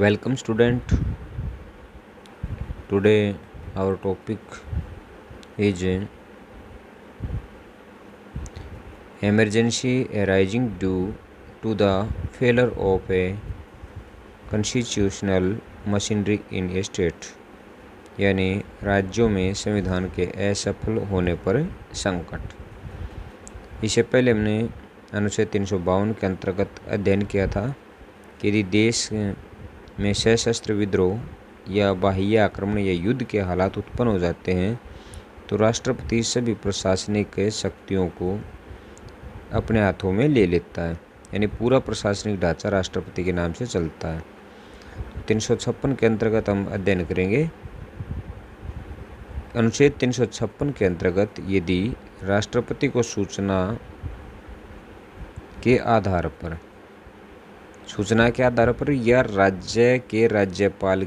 Welcome student. Today our topic is emergency arising due to the failure of a constitutional machinery in a state, यानी राज्यों में संविधान के असफल होने पर संकट। इससे पहले हमने अनुच्छेद 352 के अंतर्गत अध्ययन किया था कि यदि देश में सशस्त्र विद्रोह या बाह्य आक्रमण या युद्ध के हालात उत्पन्न हो जाते हैं तो राष्ट्रपति सभी प्रशासनिक शक्तियों को अपने हाथों में ले लेता है, यानी पूरा प्रशासनिक ढांचा राष्ट्रपति के नाम से चलता है। 356 के अंतर्गत हम अध्ययन करेंगे। अनुच्छेद 356 के अंतर्गत यदि राष्ट्रपति को सूचना के आधार पर या राज्य के राज्यपाल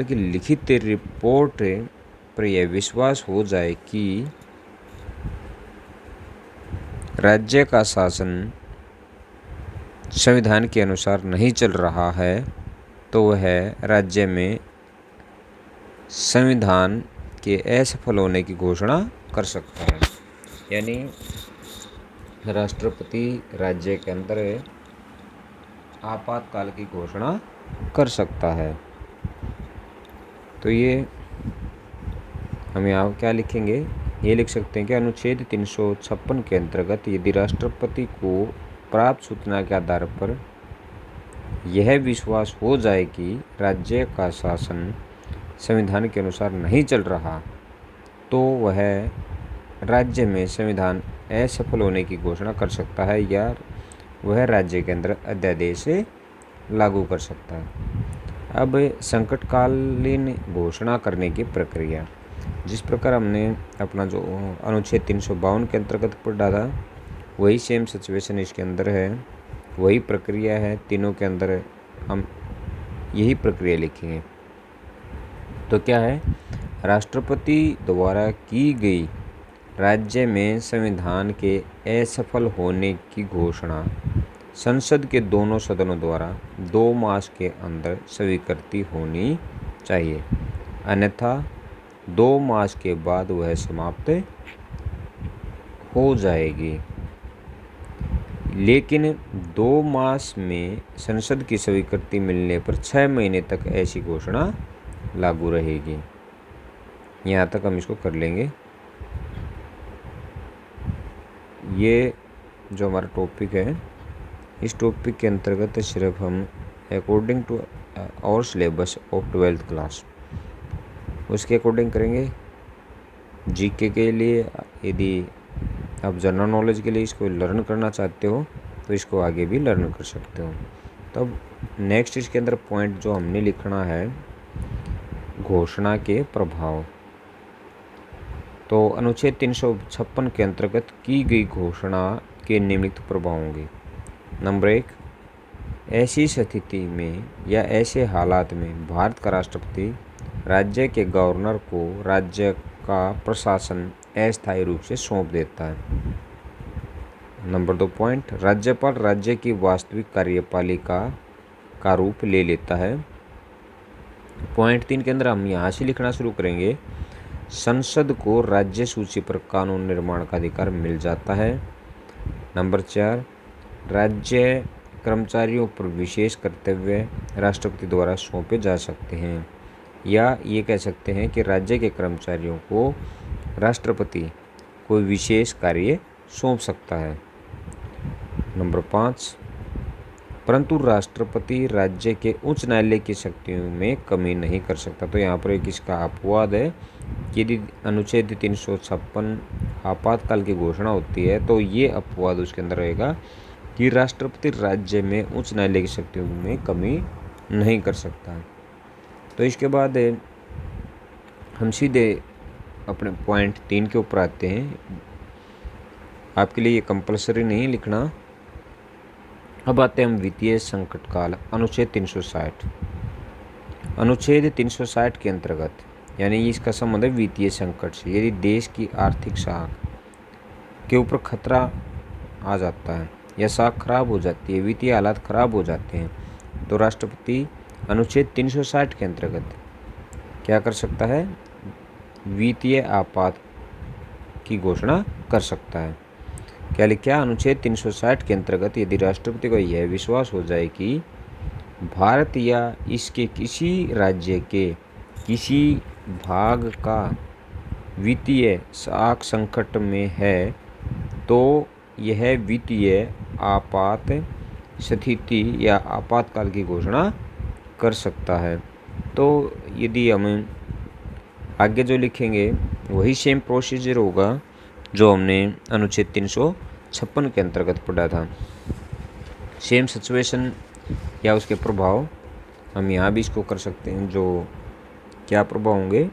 की लिखित रिपोर्ट पर यह विश्वास हो जाए कि राज्य का शासन संविधान के अनुसार नहीं चल रहा है तो वह राज्य में संविधान के असफल होने की घोषणा कर सकता है, यानी राष्ट्रपति राज्य के अंदर आपातकाल की घोषणा कर सकता है। तो ये हम यहाँ क्या लिखेंगे, ये लिख सकते हैं कि अनुच्छेद 356 के अंतर्गत यदि राष्ट्रपति को प्राप्त सूचना के आधार पर यह विश्वास हो जाए कि राज्य का शासन संविधान के अनुसार नहीं चल रहा तो वह राज्य में संविधान असफल होने की घोषणा कर सकता है या वह राज्य के अंदर अध्यादेश लागू कर सकता है। अब संकटकालीन घोषणा करने की प्रक्रिया, जिस प्रकार हमने अपना जो अनुच्छेद 352 के अंतर्गत पढ़ा था वही सेम सिचुएशन इसके अंदर है, वही प्रक्रिया है। तीनों के अंदर हम यही प्रक्रिया लिखेंगे। तो क्या है, राष्ट्रपति द्वारा की गई राज्य में संविधान के असफल होने की घोषणा संसद के दोनों सदनों द्वारा 2 मास के अंदर स्वीकृति होनी चाहिए, अन्यथा 2 मास के बाद वह समाप्त हो जाएगी। लेकिन 2 मास में संसद की स्वीकृति मिलने पर 6 महीने तक ऐसी घोषणा लागू रहेगी। यहाँ तक हम इसको कर लेंगे। ये जो हमारा टॉपिक है, इस टॉपिक के अंतर्गत सिर्फ हम according to our syllabus of 12th class उसके अकॉर्डिंग करेंगे। जीके के लिए यदि आप जनरल नॉलेज के लिए इसको लर्न करना चाहते हो तो इसको आगे भी लर्न कर सकते हो। तब नेक्स्ट इसके अंदर पॉइंट जो हमने लिखना है, घोषणा के प्रभाव। तो अनुच्छेद 356 के अंतर्गत की गई घोषणा के निम्नलिखित प्रभाव होंगे। नंबर 1, ऐसी स्थिति में या ऐसे हालात में भारत का राष्ट्रपति राज्य के गवर्नर को राज्य का प्रशासन अस्थायी रूप से सौंप देता है। नंबर 2 पॉइंट, राज्यपाल राज्य की वास्तविक कार्यपालिका का रूप ले लेता है। पॉइंट 3 के अंदर हम यहाँ से लिखना शुरू करेंगे, संसद को राज्य सूची पर कानून निर्माण का अधिकार मिल जाता है। नंबर 4, राज्य कर्मचारियों पर विशेष कर्तव्य राष्ट्रपति द्वारा सौंपे जा सकते हैं, या ये कह सकते हैं कि राज्य के कर्मचारियों को राष्ट्रपति कोई विशेष कार्य सौंप सकता है। नंबर 5, परंतु राष्ट्रपति राज्य के उच्च न्यायालय की शक्तियों में कमी नहीं कर सकता। तो यहाँ पर एक इसका अपवाद है कि यदि अनुच्छेद 356 आपातकाल की घोषणा होती है तो ये अपवाद उसके अंदर रहेगा कि राष्ट्रपति राज्य में उच्च न्यायालय की शक्तियों में कमी नहीं कर सकता। तो इसके बाद हम सीधे अपने पॉइंट 3 के ऊपर आते हैं। आपके लिए ये कंपलसरी नहीं लिखना। अब आते हैं हम वित्तीय संकट काल, अनुच्छेद 360। अनुच्छेद 360 के अंतर्गत, यानी इसका संबंध है वित्तीय संकट से। यदि देश की आर्थिक साख के ऊपर खतरा आ जाता है या साख खराब हो जाती है, वित्तीय हालात खराब हो जाते हैं, तो राष्ट्रपति अनुच्छेद 360 के अंतर्गत क्या कर सकता है? वित्तीय आपात की घोषणा कर सकता है। क्या अनुच्छेद 360 के अंतर्गत यदि राष्ट्रपति को यह विश्वास हो जाए कि भारत या इसके किसी राज्य के किसी भाग का वित्तीय साख संकट में है, तो यह वित्तीय आपात स्थिति या आपातकाल की घोषणा कर सकता है। तो यदि हम आगे जो लिखेंगे वही सेम प्रोसीजर होगा जो हमने अनुच्छेद 356 के अंतर्गत पढ़ा था। सेम सिचुएशन या उसके प्रभाव हम यहाँ भी इसको कर सकते हैं। जो क्या प्रभाव होंगे?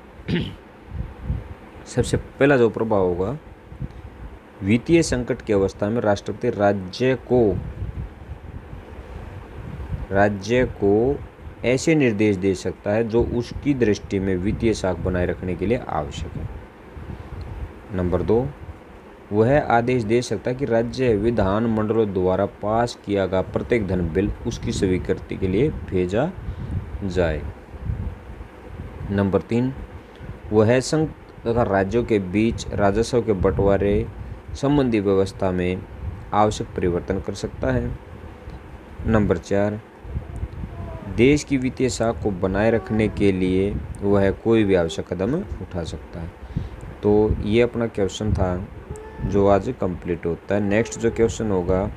सबसे पहला जो प्रभाव होगा, वित्तीय संकट की अवस्था में राष्ट्रपति राज्य को ऐसे निर्देश दे सकता है जो उसकी दृष्टि में वित्तीय साख बनाए रखने के लिए आवश्यक है। नंबर 2, वह आदेश दे सकता है कि राज्य विधानमंडलों द्वारा पास किया गया प्रत्येक धन बिल उसकी स्वीकृति के लिए भेजा जाए। नंबर 3, वह संघ तथा राज्यों के बीच राजस्व के बंटवारे संबंधी व्यवस्था में आवश्यक परिवर्तन कर सकता है। नंबर 4, देश की वित्तीय साख को बनाए रखने के लिए वह कोई भी आवश्यक कदम उठा सकता है। तो ये अपना क्वेश्चन था जो आज कंप्लीट होता है। नेक्स्ट जो क्वेश्चन होगा,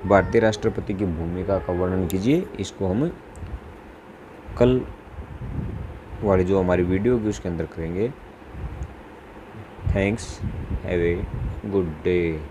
भारतीय राष्ट्रपति की भूमिका का वर्णन कीजिए। इसको हम कल वाली जो हमारी वीडियो होगी उसके अंदर करेंगे। Thanks, have a good day.